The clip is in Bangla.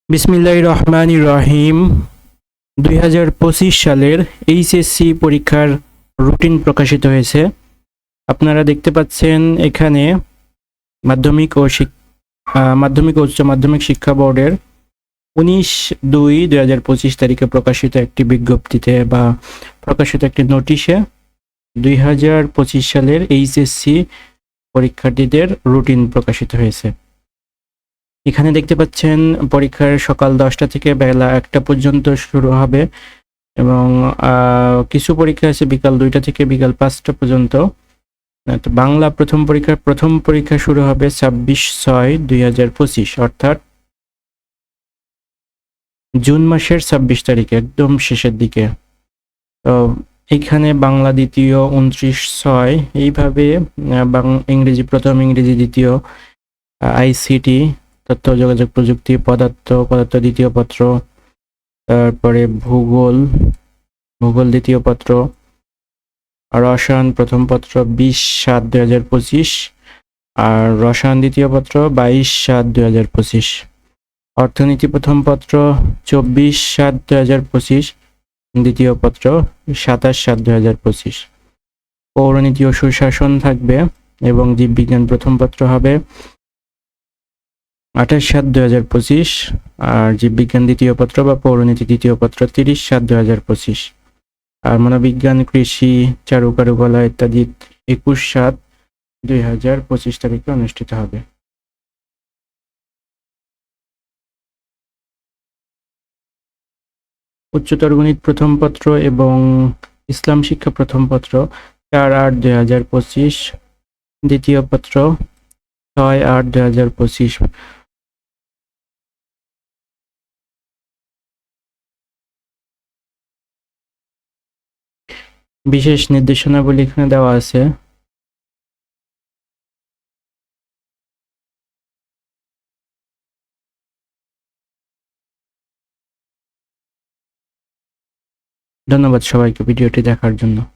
বিসমিল্লাহির রহমানির রহিম। ২০২৫ সালের এইচএসসি পরীক্ষার রুটিন প্রকাশিত হয়েছে। আপনারা দেখতে পাচ্ছেন এখানে মাধ্যমিক ও উচ্চ মাধ্যমিক শিক্ষা বোর্ডের ১৯/২/২০২৫ তারিখে প্রকাশিত একটি বিজ্ঞপ্তিতে বা প্রকাশিত একটি নোটিশে ২০২৫ সালের এইচএসসি পরীক্ষার্থীদের রুটিন প্রকাশিত হয়েছে। এখানে দেখতে পাচ্ছেন পরীক্ষার সকাল ১০টা থেকে বেলা ১টা পর্যন্ত শুরু হবে এবং কিছু পরীক্ষা আছে বিকাল ২টা থেকে বিকাল ৫টা পর্যন্ত। তো বাংলা প্রথম পরীক্ষা শুরু হবে ২৬/৬/২০২৫ অর্থাৎ জুন মাসের ২৬ তারিখে, একদম শেষের দিকে। তো এইখানে বাংলা দ্বিতীয় ২৯/৬, এইভাবে ইংরেজি প্রথম, ইংরেজি দ্বিতীয়, আইসিটি তথ্য যোগাযোগ প্রযুক্তি, পদার্থ দ্বিতীয় পত্র, তারপরে ভূগোল দ্বিতীয় পত্র, রসায়ন প্রথম পত্র ২০/৭/২০২৫ আর রসায়ন দ্বিতীয় পত্র ২২/৭/২০২৫। অর্থনীতি প্রথম পত্র ২৪/৭/২০২৫, দ্বিতীয় পত্র ২৭/৭/২০২৫। পৌরনীতি ও সুশাসন থাকবে এবং জীববিজ্ঞান প্রথম পত্র হবে ২৮/৭/২০২৫ আর জীববিজ্ঞান দ্বিতীয় পত্র বা পৌরনীতি দ্বিতীয় পত্র ৩০/৭/২০২৫। আর মনোবিজ্ঞান, কৃষি, চারুকারুকলা ইত্যাদি ২১/৭/২০২৫ তারিখে অনুষ্ঠিত হবে। উচ্চতর গণিত প্রথম পত্র এবং ইসলাম শিক্ষা প্রথম পত্র ৪/৮/২০২৫, দ্বিতীয় পত্র ৬/৮/২০২৫। বিশেষ নির্দেশনাবলী এখানে দেওয়া আছে। ধন্যবাদ সবাইকে ভিডিওটি দেখার জন্য।